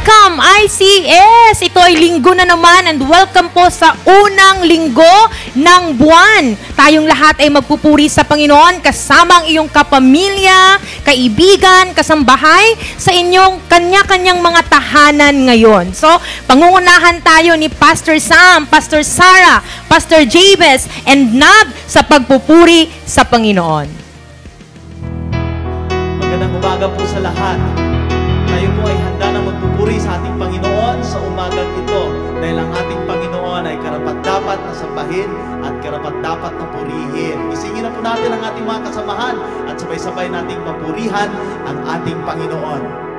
Welcome ICS! Ito ay linggo na naman and welcome po sa unang linggo ng buwan. Tayong lahat ay magpupuri sa Panginoon kasama ang iyong kapamilya, kaibigan, kasambahay sa inyong kanya-kanyang mga tahanan ngayon. So, pangungunahan tayo ni Pastor Sam, Pastor Sarah, Pastor Jabez, and Nab sa pagpupuri sa Panginoon. Magandang umaga po sa lahat. Tayo po ay handa na magpupuri sa ating Panginoon sa umagang ito dahil ang ating Panginoon ay karapat-dapat na sambahin at karapat-dapat na purihin. Isingin na po natin ang ating mga kasamahan at sabay-sabay nating mapurihan ang ating Panginoon.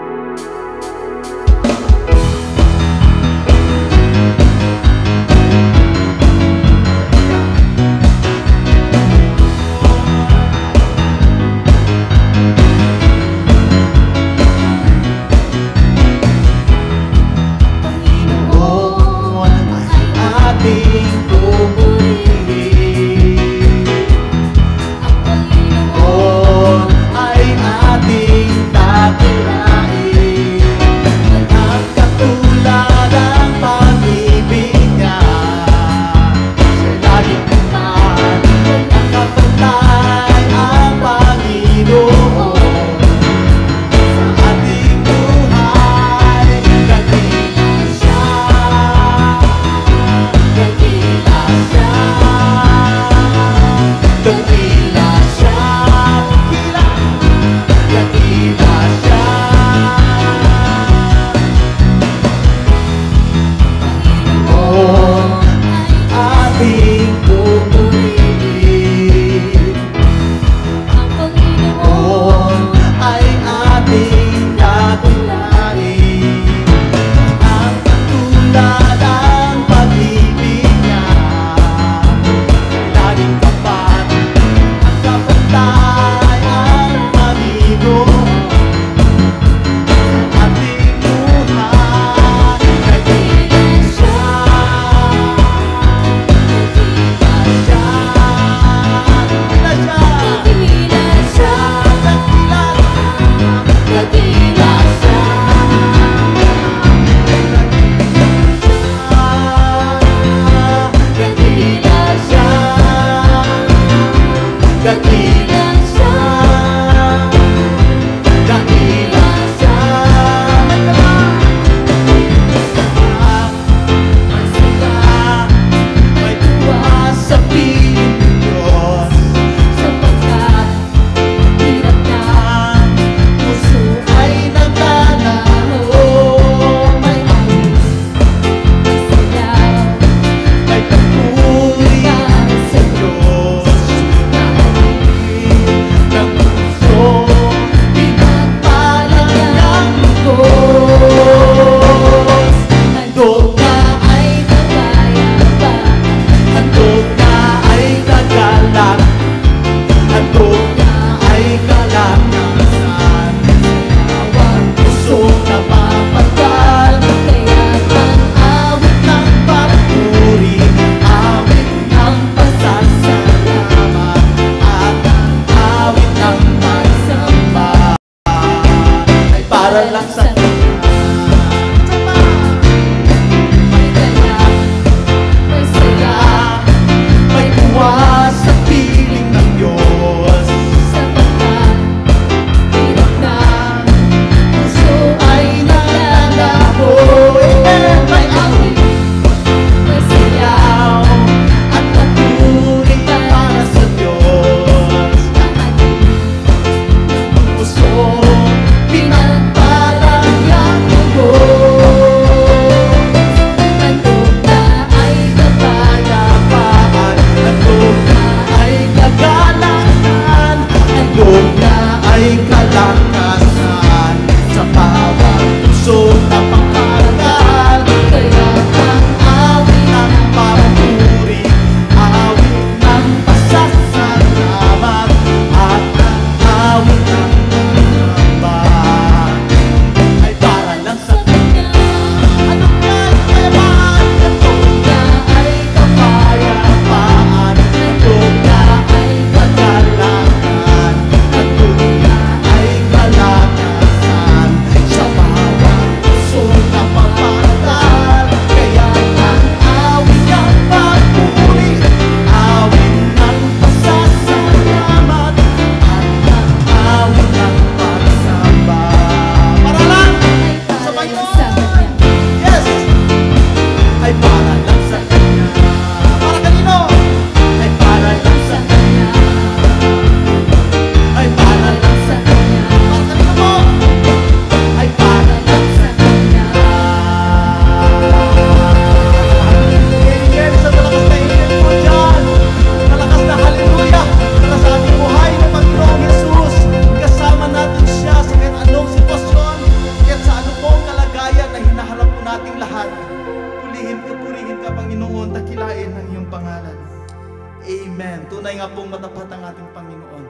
nga pong matapat ang ating Panginoon.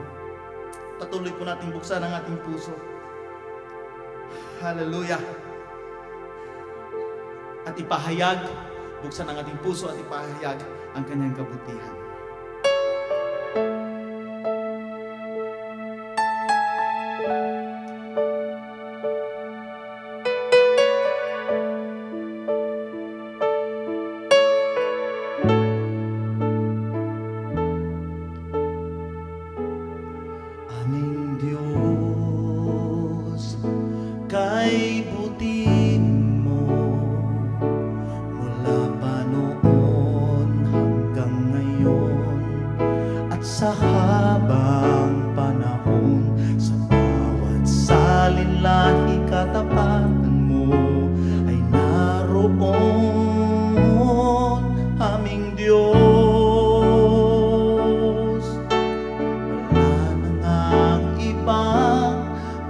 Patuloy po natin buksan ang ating puso. Hallelujah. At ipahayag, buksan ang ating puso at ipahayag ang kanyang kabutihan. Aming Diyos, kay buti mo mula pa noon hanggang ngayon, at sa habang panahon, sa bawat salinlahi katapatan mo ay naroon, aming Diyos. Wala na ngang ibang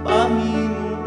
Panginoon.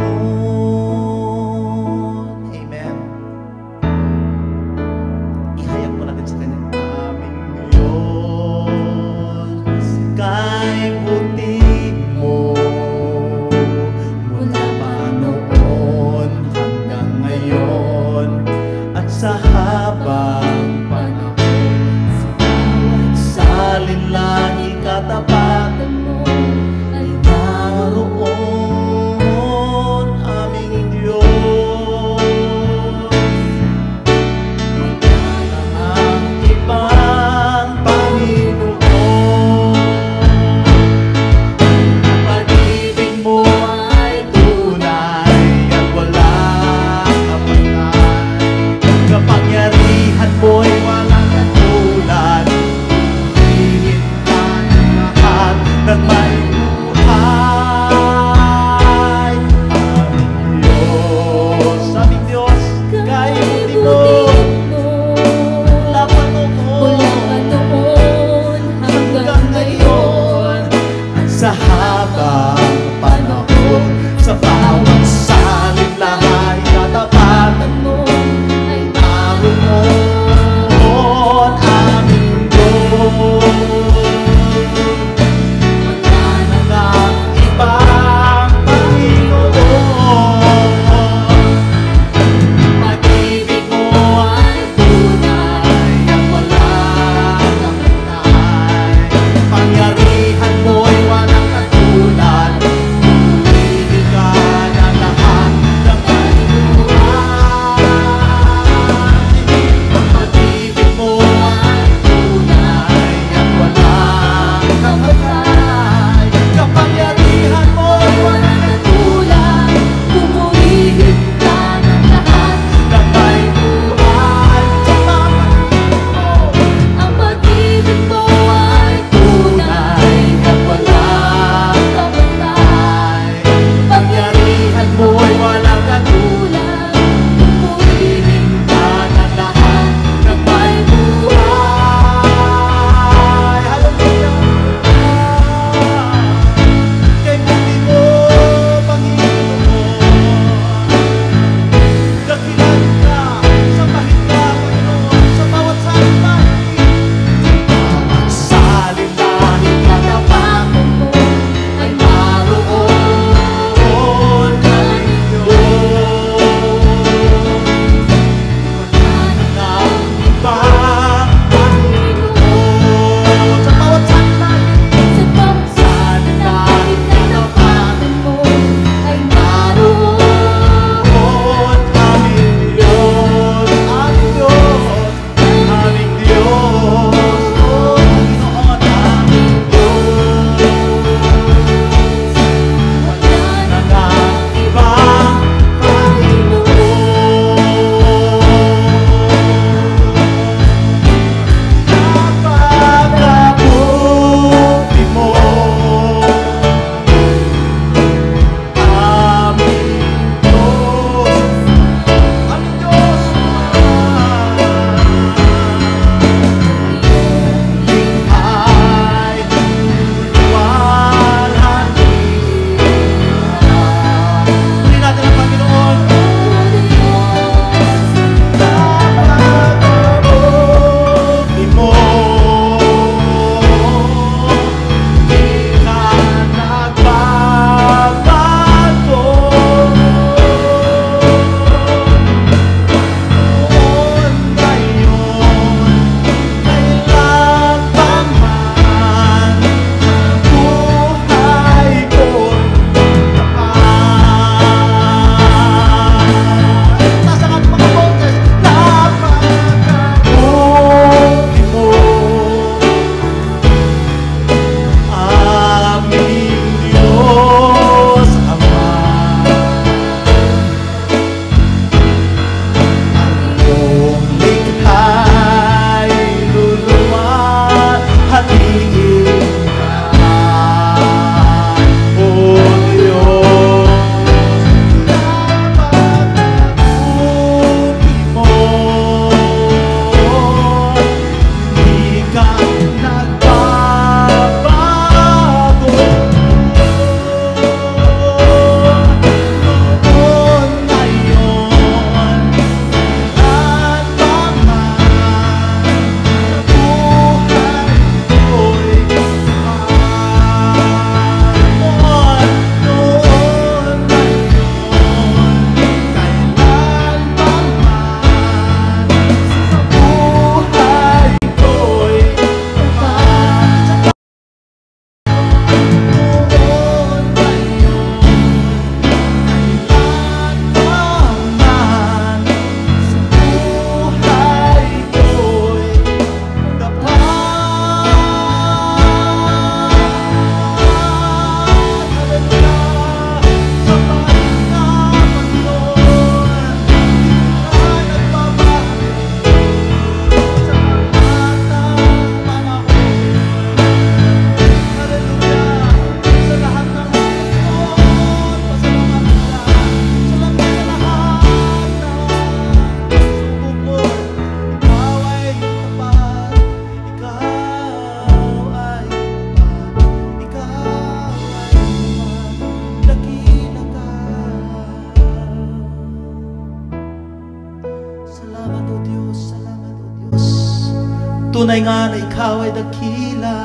Tunay nga na ikaw ay dakila.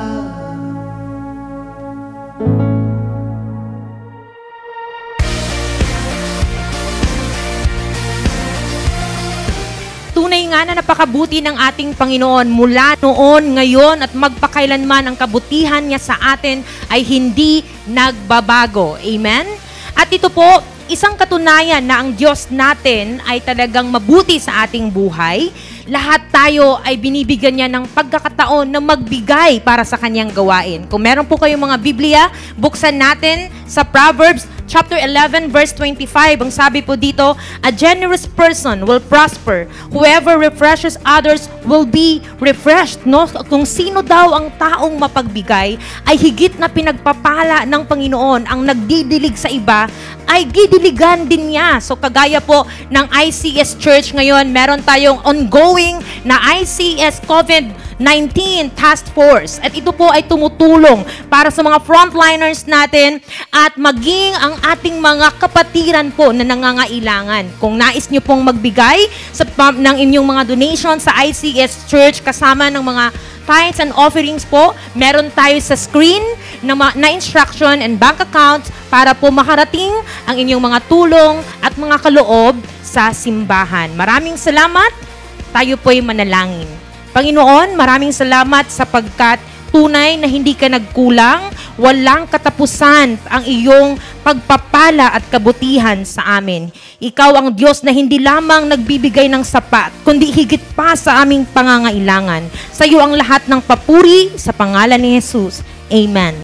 Tunay nga na napakabuti ng ating Panginoon mula noon, ngayon at magpakailanman. Ang kabutihan niya sa atin ay hindi nagbabago. Amen? At ito po, isang katunayan na ang Diyos natin ay talagang mabuti sa ating buhay. Lahat tayo ay binibigyan niya ng pagkakataon na magbigay para sa kanyang gawain. Kung meron po kayong mga Biblia, buksan natin sa Proverbs chapter 11 verse 25. Ang sabi po dito, a generous person will prosper. Whoever refreshes others will be refreshed. No? Kung sino daw ang taong mapagbigay ay higit na pinagpapala ng Panginoon. Ang nagdidilig sa iba ay didiligan din niya. So kagaya po ng ICS Church ngayon, meron tayong ongoing na ICS COVID-19 Task Force. At ito po ay tumutulong para sa mga frontliners natin at maging ang ating mga kapatiran po na nangangailangan. Kung nais nyo pong magbigay ng inyong mga donations sa ICS Church kasama ng mga tithes and offerings po, meron tayo sa screen na instruction and bank accounts para po makarating ang inyong mga tulong at mga kaloob sa simbahan. Maraming salamat. Tayo po'y manalangin. Panginoon, maraming salamat sapagkat tunay na hindi ka nagkulang, walang katapusan ang iyong pagpapala at kabutihan sa amin. Ikaw ang Diyos na hindi lamang nagbibigay ng sapat, kundi higit pa sa aming pangangailangan. Sa iyo ang lahat ng papuri sa pangalan ni Jesus. Amen.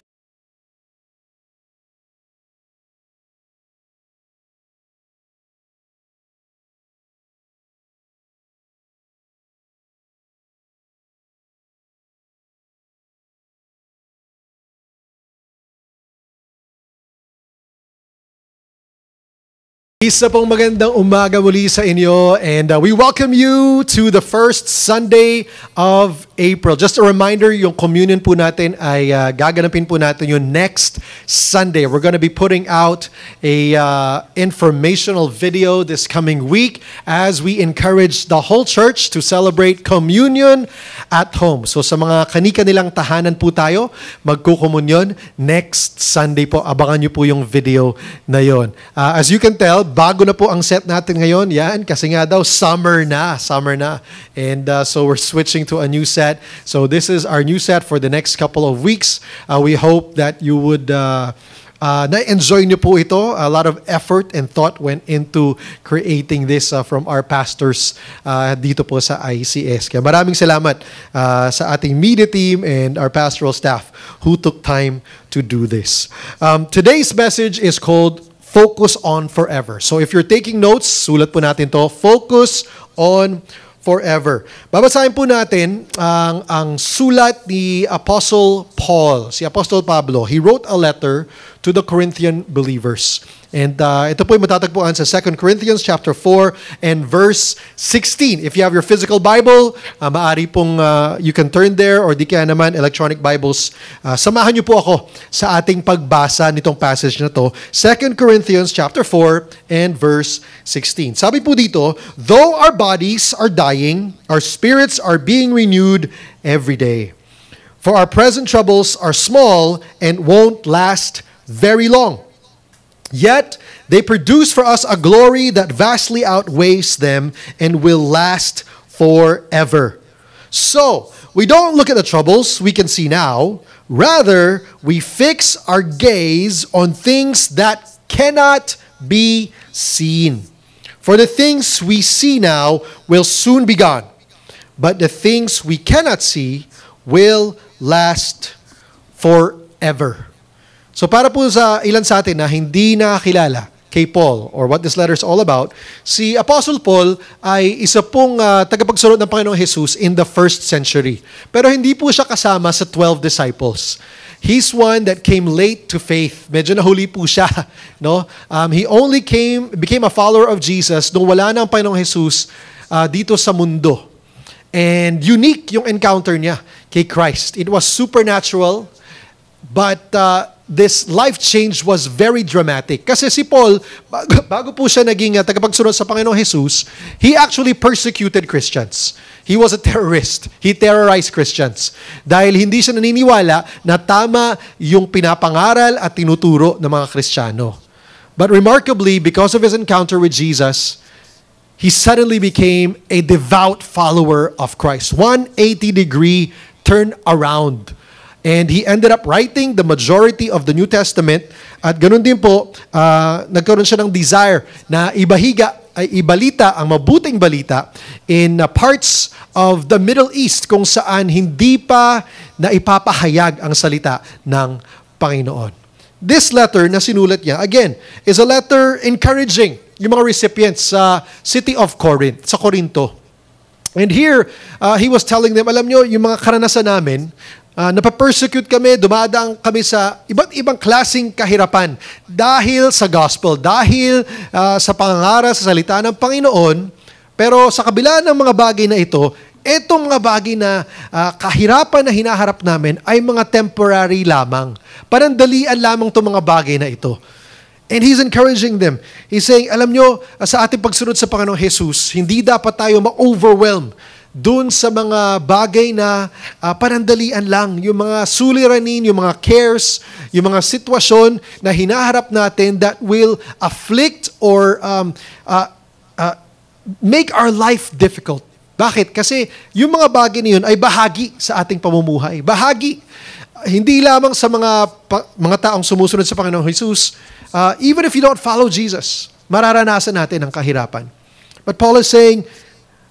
Isa pong magandang umaga muli sa inyo, and we welcome you to the first Sunday of April. Just a reminder, yung communion po natin ay gaganapin po natin yung next Sunday. We're going to be putting out a informational video this coming week as we encourage the whole church to celebrate communion at home. So sa mga kani-kanilang tahanan po tayo, magkukomunyon next Sunday po. Abangan nyo po yung video na yon. As you can tell, bago na po ang set natin ngayon. Yan, kasi nga daw, summer na. And so we're switching to a new set. So this is our new set for the next couple of weeks. We hope that you would na-enjoy nyo po ito. A lot of effort and thought went into creating this from our pastors dito po sa ICS. Kaya maraming salamat sa ating media team and our pastoral staff who took time to do this. Today's message is called Focus on Forever. So if you're taking notes, sulat po natin to, Focus on Forever. Babasahin po natin ang sulat ni Apostle Paul, si Apostle Pablo. He wrote a letter to the Corinthian believers. And ito po ay matatagpuan sa 2 Corinthians chapter 4 and verse 16. If you have your physical Bible, maaari pong you can turn there, or di kaya naman electronic Bibles. Samahan niyo po ako sa ating pagbasa nitong passage na to. 2 Corinthians chapter 4 and verse 16. Sabi po dito, though our bodies are dying, our spirits are being renewed every day. For our present troubles are small and won't last very long. Yet, they produce for us a glory that vastly outweighs them and will last forever. So, we don't look at the troubles we can see now. Rather, we fix our gaze on things that cannot be seen. For the things we see now will soon be gone. But the things we cannot see will last forever. So para po sa ilan sa atin na hindi nakakilala kay Paul or what this letter is all about, si Apostle Paul ay isa pong tagapagsulot ng Panginoong Jesus in the first century. Pero hindi po siya kasama sa 12 disciples. He's one that came late to faith. Medyo nahuli po siya. No? He only became a follower of Jesus nung wala na ang Panginoong Jesus dito sa mundo. And unique yung encounter niya kay Christ. It was supernatural, but this life change was very dramatic. Kasi si Paul, bago po siya naging tagapagsunod sa Panginoong Jesus, he actually persecuted Christians. He was a terrorist. He terrorized Christians. Dahil hindi siya naniniwala na tama yung pinapangaral at tinuturo ng mga Kristiyano. But remarkably, because of his encounter with Jesus, he suddenly became a devout follower of Christ. 180-degree turn around. And he ended up writing the majority of the New Testament. At ganun din po, nagkaroon siya ng desire na ibalita ang mabuting balita in parts of the Middle East kung saan hindi pa na ipapahayag ang salita ng Panginoon. This letter na sinulat niya, again, is a letter encouraging yung mga recipients sa city of Corinth, sa Corinto. And here, he was telling them, alam nyo, yung mga karanasan namin, napapersecute kami, dumadaan kami sa iba't ibang klaseng kahirapan dahil sa gospel, dahil sa pangangaral sa salita ng Panginoon. Pero sa kabila ng mga bagay na ito, itong mga bagay na kahirapan na hinaharap namin ay mga temporary lamang. Panandalian lamang itong mga bagay na ito. And he's encouraging them. He's saying, alam nyo, sa ating pagsunod sa Panginoong Jesus, hindi dapat tayo ma-overwhelm doon sa mga bagay na panandalian lang, yung mga suliranin, yung mga cares, yung mga sitwasyon na hinaharap natin that will afflict or make our life difficult. Bakit? Kasi yung mga bagay na yun ay bahagi sa ating pamumuhay. Bahagi. Hindi lamang sa mga taong sumusunod sa Panginoong Jesus. Even if you don't follow Jesus, mararanasan natin ang kahirapan. But Paul is saying,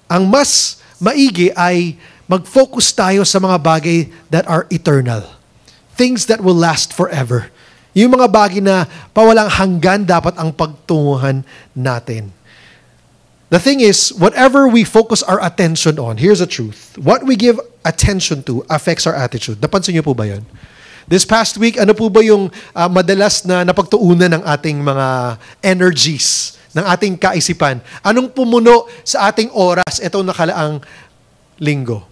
ang mas maigi ay mag-focus tayo sa mga bagay that are eternal. Things that will last forever. Yung mga bagay na pawalang hanggan dapat ang pagtunguhan natin. The thing is, whatever we focus our attention on, here's the truth. What we give attention to affects our attitude. Napansin niyo po ba yun? This past week, ano po ba yung madalas na napagtuunan ng ating mga energies, ng ating kaisipan? Anong pumuno sa ating oras itong nakalaang linggo?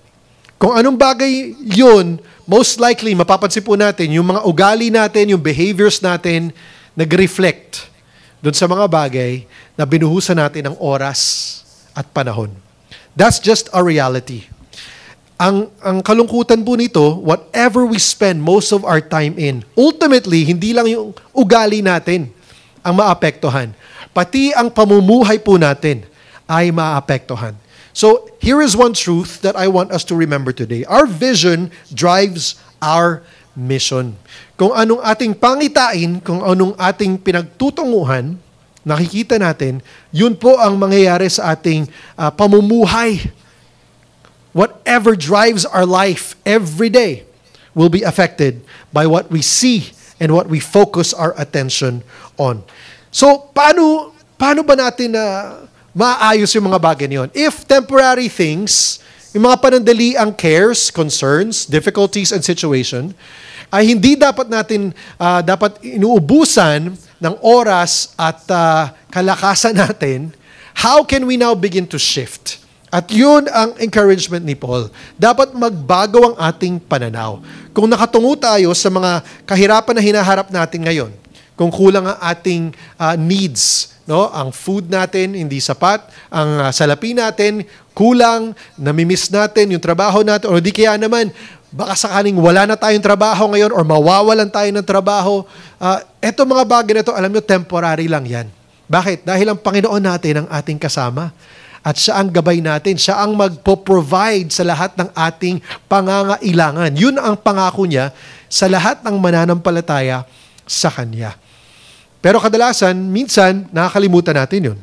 Kung anong bagay yun, most likely, mapapansin po natin, yung mga ugali natin, yung behaviors natin, nag-reflect doon sa mga bagay na binuhusan natin ng oras at panahon. That's just a reality. Ang kalungkutan po nito, whatever we spend most of our time in, ultimately, hindi lang yung ugali natin ang maapektuhan. Pati ang pamumuhay po natin ay maapektuhan. So, here is one truth that I want us to remember today. Our vision drives our mission. Kung anong ating pangitain, kung anong ating pinagtutunguhan, nakikita natin, yun po ang mangyayari sa ating pamumuhay. Whatever drives our life every day will be affected by what we see and what we focus our attention on. So, paano ba natin maayos yung mga bagay niyon? If temporary things, yung mga panandaliang cares, concerns, difficulties, and situation, ay hindi dapat natin dapat inuubusan ng oras at kalakasan natin, how can we now begin to shift? At yun ang encouragement ni Paul. Dapat magbago ang ating pananaw. Kung nakatungo tayo sa mga kahirapan na hinaharap natin ngayon, kung kulang ang ating needs, no? Ang food natin hindi sapat, ang salapi natin kulang, namimiss natin yung trabaho natin, o di kaya naman, baka sakaling wala na tayong trabaho ngayon or mawawalan tayo ng trabaho. Eto mga bagay na ito, alam nyo, temporary lang yan. Bakit? Dahil ang Panginoon natin ang ating kasama. At siya ang gabay natin. Siya ang magpo-provide sa lahat ng ating pangangailangan. Yun ang pangako niya sa lahat ng mananampalataya sa Kanya. Pero kadalasan, minsan, nakakalimutan natin yun.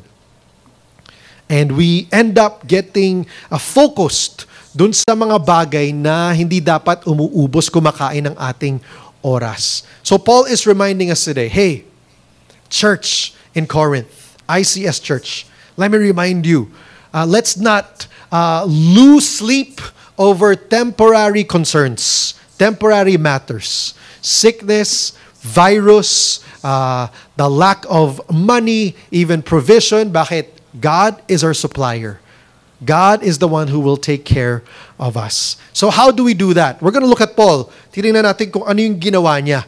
And we end up getting focused dun sa mga bagay na hindi dapat umuubos, kumakain ng ating oras. So Paul is reminding us today, hey, church in Corinth, ICS Church, let me remind you, let's not lose sleep over temporary concerns, temporary matters. Sickness, virus, the lack of money, even provision. Bakit? God is our supplier. God is the one who will take care of us. So how do we do that? We're going to look at Paul. Tingnan natin kung ano yung ginawa niya.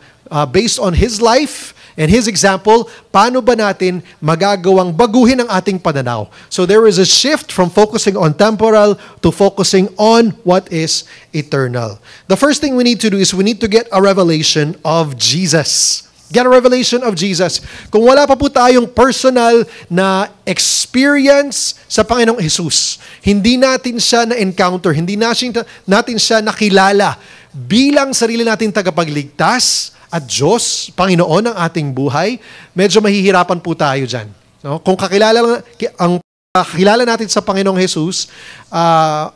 Based on his life and his example, paano ba natin magagawang baguhin ang ating pananaw? So there is a shift from focusing on temporal to focusing on what is eternal. The first thing we need to do is we need to get a revelation of Jesus. Get a revelation of Jesus. Kung wala pa po tayong personal na experience sa Panginoong Jesus, hindi natin siya na-encounter, hindi natin siya nakilala bilang sarili nating tagapagligtas at Diyos, Panginoon ng ating buhay, medyo mahihirapan po tayo dyan. No? Kung kakilala natin sa Panginoong Jesus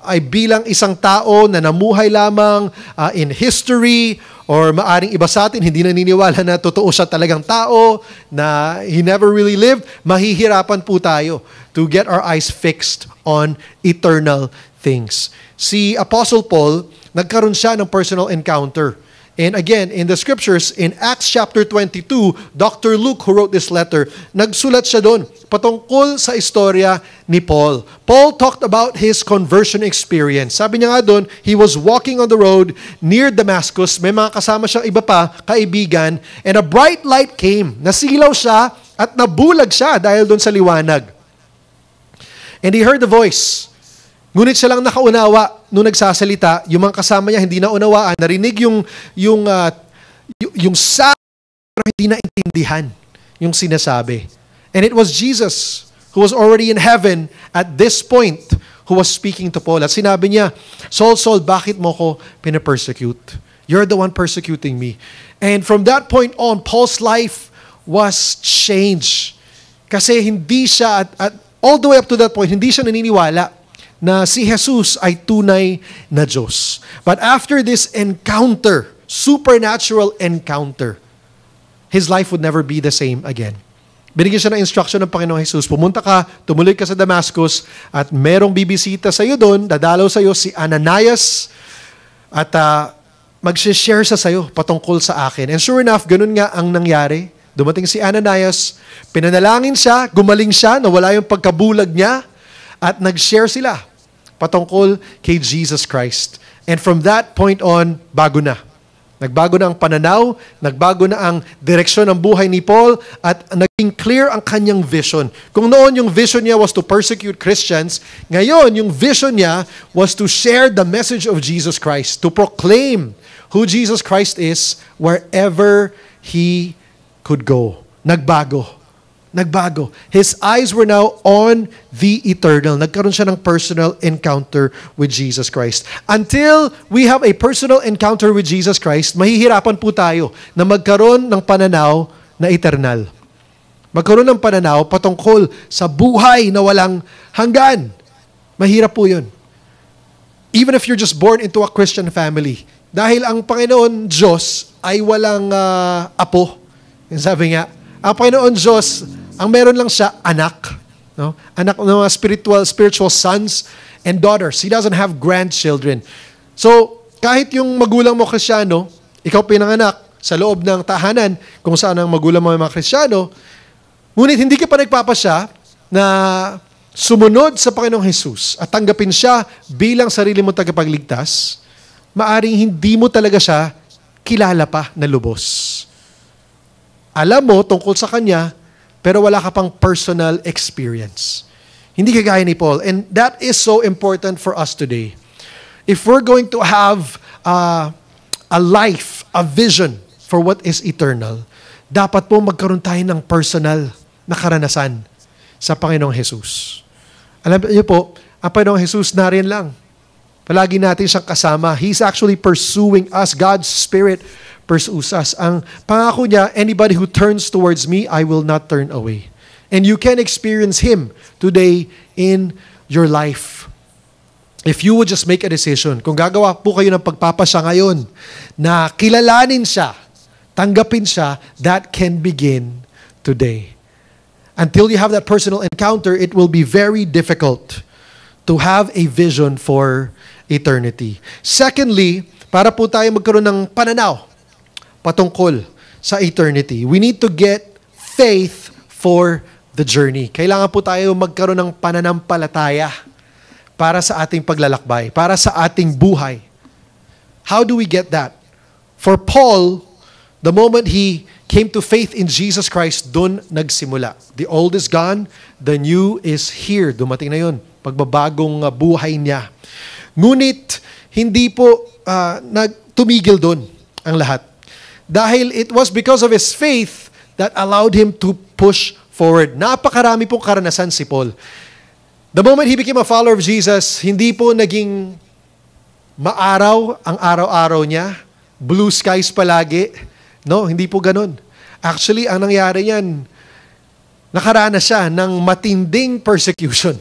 ay bilang isang tao na namuhay lamang in history, or maaring iba sa atin, hindi naniniwala na totoo siya talagang tao, na he never really lived, mahihirapan po tayo to get our eyes fixed on eternal things. Si Apostle Paul, nagkaroon siya ng personal encounter. And again, in the scriptures, in Acts chapter 22, Dr. Luke, who wrote this letter, nagsulat siya doon patungkol sa istorya ni Paul. Paul talked about his conversion experience. Sabi niya nga doon, he was walking on the road near Damascus. May mga kasama siyang iba pa, kaibigan, and a bright light came. Nasilaw siya at nabulag siya dahil doon sa liwanag. And he heard the voice. Ngunit siya lang nakaunawa nung nagsasalita, yung mga kasama niya hindi naunawaan, narinig yung sa pero hindi naintindihan yung sinasabi. And it was Jesus who was already in heaven at this point who was speaking to Paul. At sinabi niya, Saul, Saul, bakit mo ko pinapersecute? You're the one persecuting me. And from that point on, Paul's life was changed. Kasi hindi siya, at all the way up to that point, hindi siya naniniwala na si Jesus ay tunay na Diyos. But after this encounter, supernatural encounter, his life would never be the same again. Binigyan siya ng instruction ng Panginoong Jesus, pumunta ka, tumuloy ka sa Damascus, at merong bibisita sa iyo doon, dadalaw sa iyo si Ananias, at mag-share sa iyo patungkol sa akin. And sure enough, ganun nga ang nangyari. Dumating si Ananias, pinanalangin siya, gumaling siya, nawala yung pagkabulag niya, at nag-share sila patungkol kay Jesus Christ. And from that point on, bago na. Nagbago na ang pananaw, nagbago na ang direksyon ng buhay ni Paul, at naging clear ang kanyang vision. Kung noon yung vision niya was to persecute Christians, ngayon yung vision niya was to share the message of Jesus Christ, to proclaim who Jesus Christ is wherever he could go. Nagbago. His eyes were now on the eternal. Nagkaroon siya ng personal encounter with Jesus Christ. Until we have a personal encounter with Jesus Christ, mahihirapan po tayo na magkaroon ng pananaw na eternal. Magkaroon ng pananaw patungkol sa buhay na walang hanggan. Mahirap po yun. Even if you're just born into a Christian family. Dahil ang Panginoon Diyos ay walang apo. Sabi nga, ang Panginoon Diyos, ang meron lang siya, anak. No? Anak ng mga spiritual sons and daughters. He doesn't have grandchildren. So, kahit yung magulang mo Kristiyano, ikaw pinanganak sa loob ng tahanan kung saan ang magulang mo ay mga Kristiyano, ngunit hindi ka pa nagpapasya na sumunod sa Panginoong Jesus at tanggapin siya bilang sarili mo tagapagligtas, maaring hindi mo talaga siya kilala pa na lubos. Alam mo tungkol sa Kanya, pero wala ka pang personal experience. Hindi kagaya ni Paul. And that is so important for us today. If we're going to have a life, a vision for what is eternal, dapat po magkaroon tayo ng personal na karanasan sa Panginoong Jesus. Alam niyo po, ang Panginoong Jesus narin lang. Palagi natin siyang kasama. He's actually pursuing us. God's Spirit pursues us. Ang pangako niya, anybody who turns towards me, I will not turn away. And you can experience Him today in your life. If you would just make a decision, kung gagawa po kayo ng pagpapasya ngayon, na kilalanin siya, tanggapin siya, that can begin today. Until you have that personal encounter, it will be very difficult to have a vision for eternity. Secondly, para po tayo magkaroon ng pananaw patungkol sa eternity, we need to get faith for the journey. Kailangan po tayo magkaroon ng pananampalataya para sa ating paglalakbay, para sa ating buhay. How do we get that? For Paul, the moment he came to faith in Jesus Christ, dun nagsimula. The old is gone, the new is here. Dumating na yun, pagbabagong buhay niya. Ngunit, hindi po tumigil dun ang lahat. Dahil it was because of his faith that allowed him to push forward. Napakarami pong karanasan si Paul. The moment he became a follower of Jesus, hindi po naging maaraw ang araw-araw niya, blue skies palagi. No, hindi po ganun. Actually, ang nangyari niyan, nakaranas siya ng matinding persecution.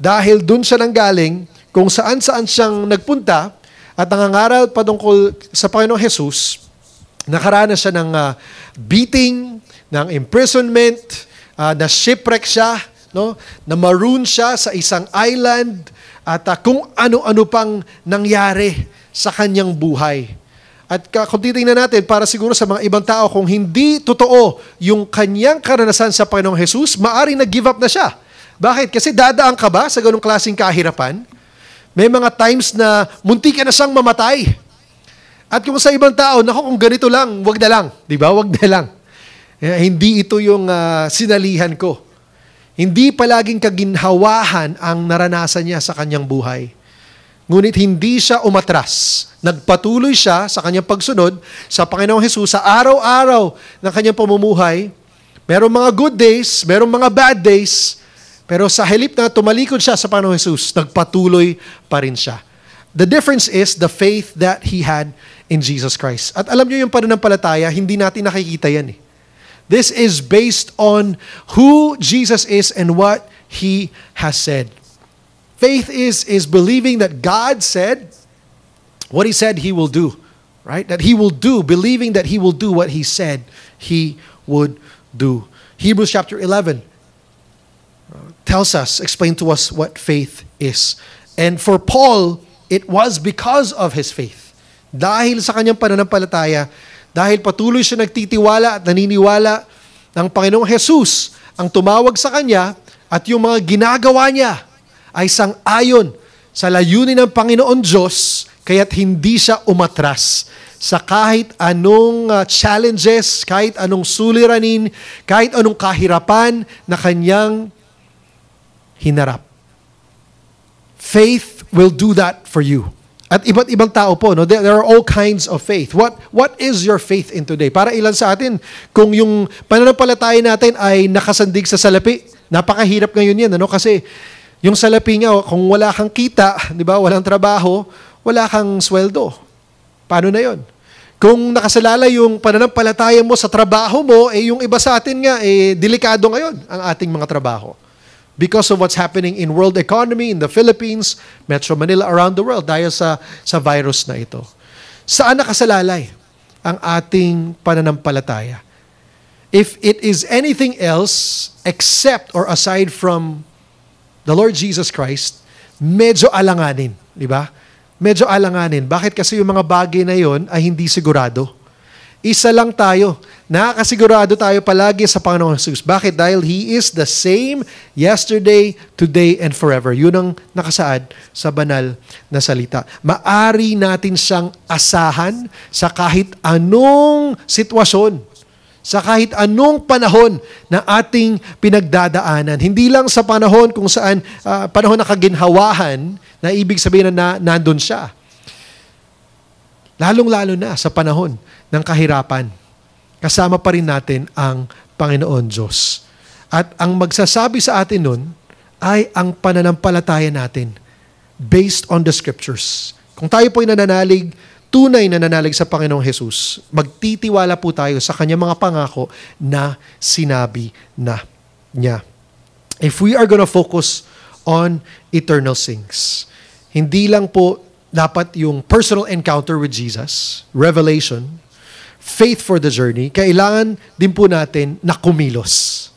Dahil dun siya nanggaling, kung saan-saan siyang nagpunta, at nangangaral patungkol sa Panginoong Jesus, nakaranas siya ng beating, ng imprisonment, na shipwreck siya, no? Na maroon siya sa isang island, at kung ano-ano pang nangyari sa kanyang buhay. At kung titingnan natin, para siguro sa mga ibang tao, kung hindi totoo yung kanyang karanasan sa Panginoong Jesus, maaaring nag-give up na siya. Bakit? Kasi dadaan ka ba sa ganung klaseng kahirapan? May mga times na munti ka na siyang mamatay. At kung sa ibang tao, naku, kung ganito lang, wag na lang. Di ba? Wag na lang. Hindi ito yung sinalihan ko. Hindi palaging kaginhawahan ang naranasan niya sa kanyang buhay. Ngunit hindi siya umatras. Nagpatuloy siya sa kanyang pagsunod sa Panginoong Jesus sa araw-araw ng kanyang pamumuhay. Merong mga good days, merong mga bad days, pero sa halip na tumalikod siya sa Panginoong Jesus, nagpatuloy pa rin siya. The difference is the faith that he had in Jesus Christ. At alam niyo yung pananampalataya, hindi natin nakikita yan eh. This is based on who Jesus is and what He has said. Faith is believing that God said what He said He will do, right? That He will do, believing that He will do what He said He would do. Hebrews chapter 11 tells us, explain to us what faith is. And for Paul, it was because of his faith. Dahil sa kanyang pananampalataya, dahil patuloy siya nagtitiwala at naniniwala ng Panginoong Jesus ang tumawag sa kanya at yung mga ginagawa niya ay sang-ayon sa layunin ng Panginoon Diyos, kaya't hindi siya umatras sa kahit anong challenges, kahit anong suliranin, kahit anong kahirapan na kanyang hinarap. Faith will do that for you. At iba't ibang tao po, no? There are all kinds of faith. What is your faith in today? Para ilan sa atin, kung yung pananampalataya natin ay nakasandig sa salapi, napakahirap ngayon yan, ano? Kasi yung salapi nga, kung wala kang kita, di ba, walang trabaho, wala kang sweldo. Paano na yon? Kung nakasalalay yung pananampalataya mo sa trabaho mo, yung iba sa atin nga, delikado ngayon ang ating mga trabaho. Because of what's happening in world economy, in the Philippines, Metro Manila, around the world, dahil sa virus na ito. Saan nakasalalay ang ating pananampalataya? If it is anything else except or aside from the Lord Jesus Christ, medyo alanganin, di ba? Medyo alanganin. Bakit? Kasi yung mga bagay na yon ay hindi sigurado. Isa lang tayo. Nakakasigurado tayo palagi sa Panginoong Jesus. Bakit? Dahil He is the same yesterday, today, and forever. Yun ang nakasaad sa banal na salita. Maari natin siyang asahan sa kahit anong sitwasyon, sa kahit anong panahon na ating pinagdadaanan. Hindi lang sa panahon kung saan, panahon na kaginhawahan, na ibig sabihin na nandun siya. Lalong-lalo na sa panahon ng kahirapan, kasama pa rin natin ang Panginoon Diyos. At ang magsasabi sa atin nun ay ang pananampalataya natin based on the Scriptures. Kung tayo po'y nananalig, tunay na nananalig sa Panginoong Jesus, magtitiwala po tayo sa kanyang mga pangako na sinabi na niya. If we are gonna focus on eternal things, hindi lang po dapat yung personal encounter with Jesus, revelation, faith for the journey, kailangan din po natin na kumilos.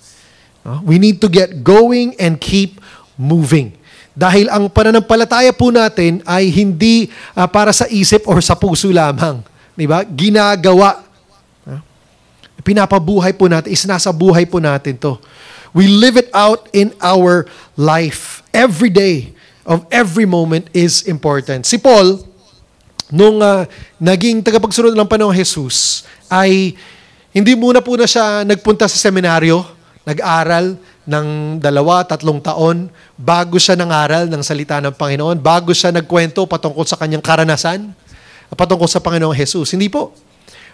We need to get going and keep moving. Dahil ang pananampalataya po natin ay hindi para sa isip or sa puso lamang. Diba? Ginagawa. Pinapabuhay po natin, isinasa buhay po natin to. We live it out in our life every day. of every moment is important. Si Paul, nung naging tagapagsunod ng Panginoong Jesus, ay hindi muna po na siya nagpunta sa seminaryo, nag-aral ng 2-3 taon bago siya nangaral ng salita ng Panginoon, bago siya nagkwento patungkol sa kanyang karanasan, patungkol sa Panginoong Jesus. Hindi po.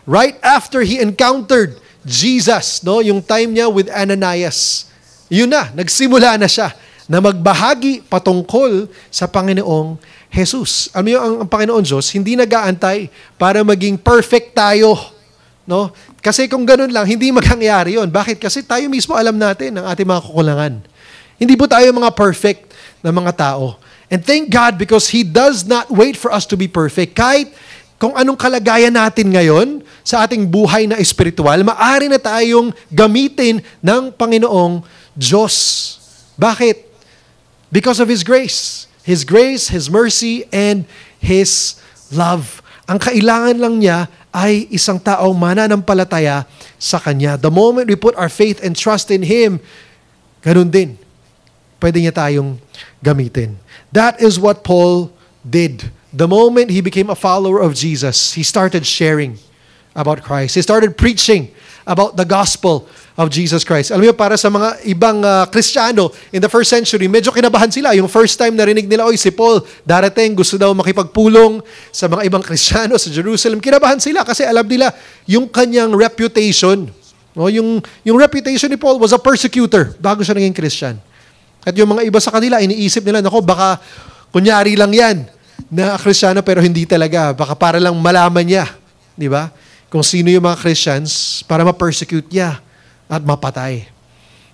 Right after he encountered Jesus, no, yung time niya with Ananias, yun na, nagsimula na siya na magbahagi patungkol sa Panginoong Jesus. Alam niyo, ang Panginoon Diyos, hindi nag-aantay para maging perfect tayo. No? Kasi kung ganun lang, hindi maghangyari yun. Bakit? Kasi tayo mismo alam natin ang ating mga kukulangan. Hindi po tayo mga perfect na mga tao. And thank God because He does not wait for us to be perfect. Kahit kung anong kalagayan natin ngayon sa ating buhay na espiritual, maaari na tayong gamitin ng Panginoong Diyos. Bakit? Because of His grace. His grace, His mercy, and His love. Ang kailangan lang niya ay isang taong mananampalataya sa Kanya. The moment we put our faith and trust in Him, ganun din. Pwede niya tayong gamitin. That is what Paul did. The moment he became a follower of Jesus, he started sharing about Christ. He started preaching about the gospel of Jesus Christ. Alam niyo, para sa mga ibang Kristiyano in the first century, medyo kinabahan sila. Yung first time narinig nila, si Paul darating, gusto daw makipagpulong sa mga ibang Kristiyano sa Jerusalem. Kinabahan sila kasi alam nila yung kanyang reputation. No, yung reputation ni Paul was a persecutor bago siya naging Christian. At yung mga iba sa kanila, iniisip nila, nako, baka kunyari lang yan na Kristiyano pero hindi talaga. Baka para lang malaman niya, di ba? Kung sino yung mga Christians para ma-persecute niya at mapatay.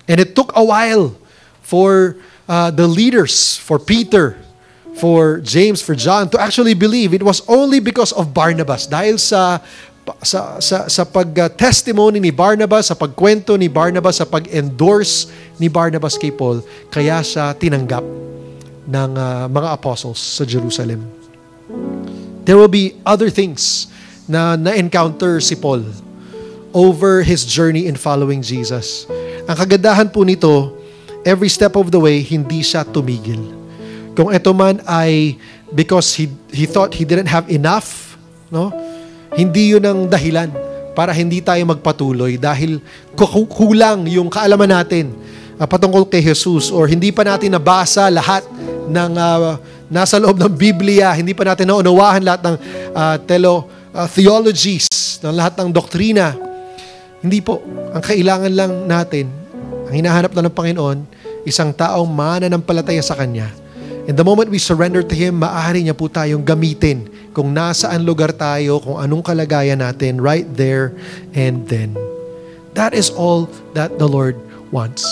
And it took a while for the leaders, for Peter, for James, for John to actually believe. It was only because of Barnabas. Dahil sa pag-testimony ni Barnabas, sa pagkwento ni Barnabas, sa pag-endorse ni Barnabas kay Paul, kaya siya tinanggap ng mga apostles sa Jerusalem. There will be other things na na-encounter si Paul over his journey in following Jesus. Ang kagandahan po nito, every step of the way, hindi siya tumigil. Kung ito man ay because he thought he didn't have enough, no? Hindi yun ang dahilan para hindi tayo magpatuloy dahil kulang yung kaalaman natin patungkol kay Jesus or hindi pa natin nabasa lahat ng nasa loob ng Biblia, hindi pa natin naunawahan lahat ng theologies, ng lahat ng doktrina. Hindi po. Ang kailangan lang natin, ang hinahanap lang ng Panginoon, isang taong mananampalataya sa Kanya. And the moment we surrender to Him, maaari niya po tayong gamitin kung nasaan lugar tayo, kung anong kalagayan natin, right there and then. That is all that the Lord wants.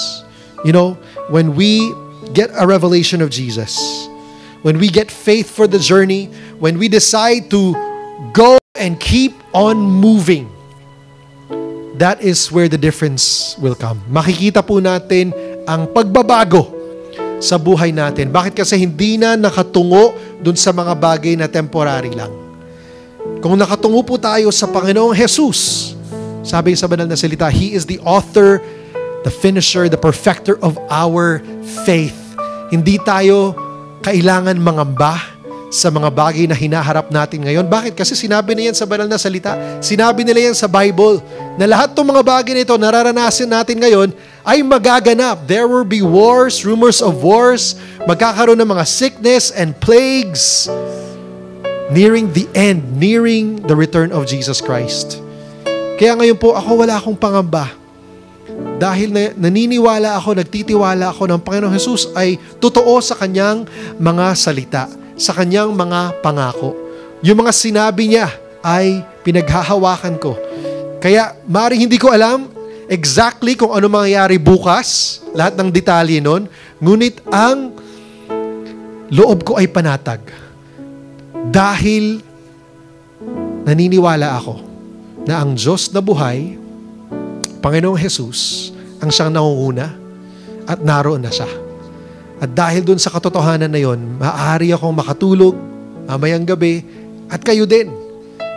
You know, when we get a revelation of Jesus, when we get faith for the journey, when we decide to go and keep on moving, that is where the difference will come. Makikita po natin ang pagbabago sa buhay natin. Bakit? Kasi hindi na nakatungo dun sa mga bagay na temporary lang. Kung nakatungo po tayo sa Panginoong Jesus, sabi sa banal na salita, He is the author, the finisher, the perfecter of our faith. Hindi tayo kailangan mangamba sa mga bagay na hinaharap natin ngayon. Bakit? Kasi sinabi na yan sa banal na salita. Sinabi nila yan sa Bible na lahat ng mga bagay nito nararanasan natin ngayon ay magaganap. There will be wars, rumors of wars, magkakaroon ng mga sickness and plagues nearing the end, nearing the return of Jesus Christ. Kaya ngayon po, ako wala akong pangamba. Dahil naniniwala ako, nagtitiwala ako ng Panginoong Jesus ay totoo sa Kanyang mga salita, sa Kanyang mga pangako. Yung mga sinabi niya ay pinaghahawakan ko. Kaya maaaring hindi ko alam exactly kung ano mangyayari bukas, lahat ng detalye nun, ngunit ang loob ko ay panatag. Dahil naniniwala ako na ang Diyos na buhay, Panginoong Jesus, ang siyang nangunguna at naroon na siya. At dahil dun sa katotohanan na yon, maaari akong makatulog mamayang gabi at kayo din.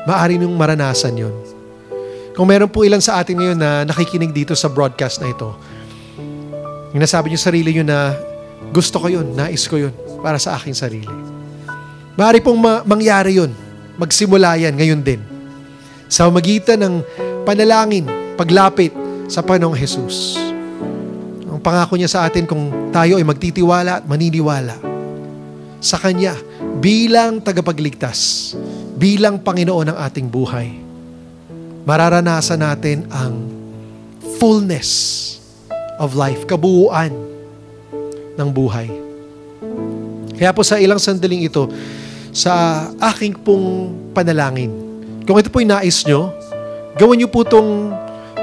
Maaari niyong maranasan yon. Kung meron po ilan sa atin ngayon na nakikinig dito sa broadcast na ito, yung nasabi niyo sa sarili niyo na gusto ko yun, nais ko yun. para sa aking sarili. Maaari pong mangyari yun. Magsimula yan ngayon din. Sa magitan ng panalangin, paglapit sa Panginoong Jesus. Ang pangako niya sa atin kung tayo ay magtitiwala at maniniwala sa Kanya bilang tagapagligtas, bilang Panginoon ng ating buhay, mararanasan natin ang fullness of life, kabuuan ng buhay. Kaya po sa ilang sandaling ito, sa aking pong panalangin, kung ito po'y nais nyo, gawin nyo po itong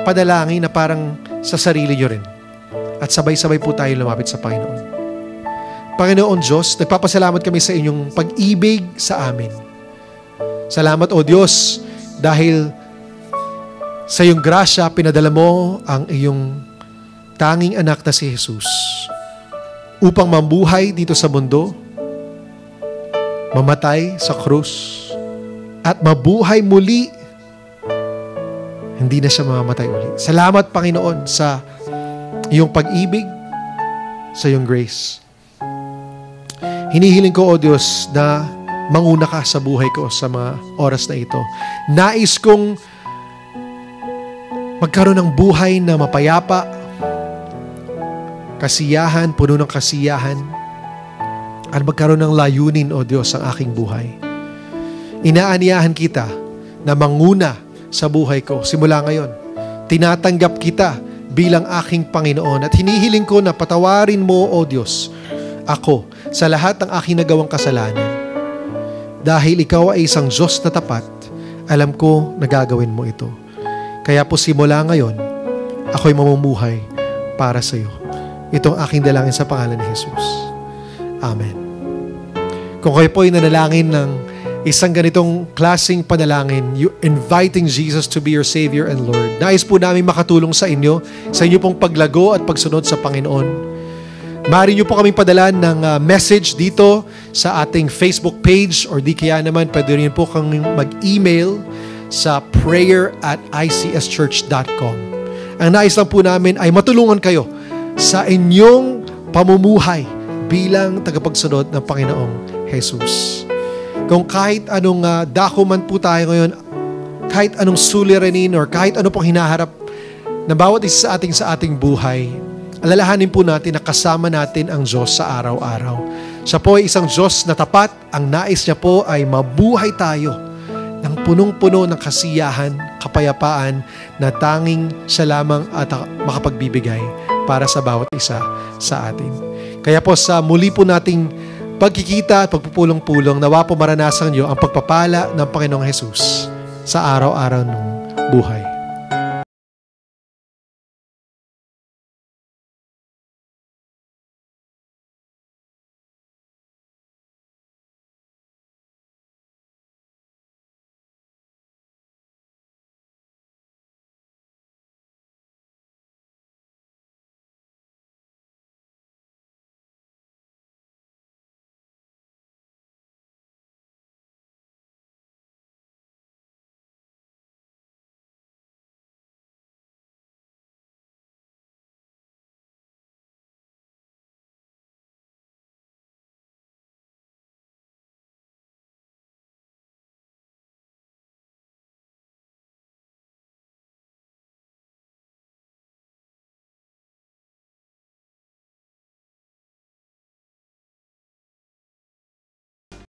panalangin na parang sa sarili nyo rin. At sabay-sabay po tayo lumapit sa Panginoon. Panginoon Diyos, nagpapasalamat kami sa inyong pag-ibig sa amin. Salamat o Diyos, dahil sa iyong grasya, pinadala mo ang iyong tanging anak na si Jesus upang mabuhay dito sa mundo, mamatay sa krus, at mabuhay muli. Hindi na siya mamamatay ulit. Salamat, Panginoon, sa iyong pag-ibig, sa iyong grace. Hinihiling ko, O Diyos, na manguna ka sa buhay ko sa mga oras na ito. Nais kong magkaroon ng buhay na mapayapa, kasiyahan, puno ng kasiyahan, at magkaroon ng layunin, O Diyos, ang aking buhay. Inaaniyahan kita na manguna sa buhay ko. Simula ngayon, tinatanggap kita bilang aking Panginoon at hinihiling ko na patawarin mo, O Diyos, ako sa lahat ng aking nagawang kasalanan. Dahil ikaw ay isang Diyos na tapat, alam ko na gagawin mo ito. Kaya po simula ngayon, ako'y mamumuhay para sa iyo. Itong aking dalangin sa pangalan ni Jesus. Amen. Kung kayo po ay nanalangin ng isang ganitong klaseng panalangin, you inviting Jesus to be your Savior and Lord, nais po namin makatulong sa inyo pong paglago at pagsunod sa Panginoon. Maaari nyo po kaming padala ng message dito sa ating Facebook page or di kaya naman pwede rin po kaming mag-email sa prayer@icschurch.com. Ang nais lang po namin ay matulungan kayo sa inyong pamumuhay bilang tagapagsunod ng Panginoong Jesus. Kung kahit anong dako man po tayo ngayon, kahit anong suliranin or kahit ano pong hinaharap na bawat isa sa ating buhay, alalahanin po natin na kasama natin ang Diyos sa araw-araw. Siya po ay isang Diyos na tapat. Ang nais niya po ay mabuhay tayo ng punong-puno ng kasiyahan, kapayapaan na tanging siya lamang at makapagbibigay para sa bawat isa sa atin. Kaya po sa muli po nating pagkikita at pagpupulong-pulong, nawa po maranasan niyo ang pagpapala ng Panginoong Jesus sa araw-araw ng buhay.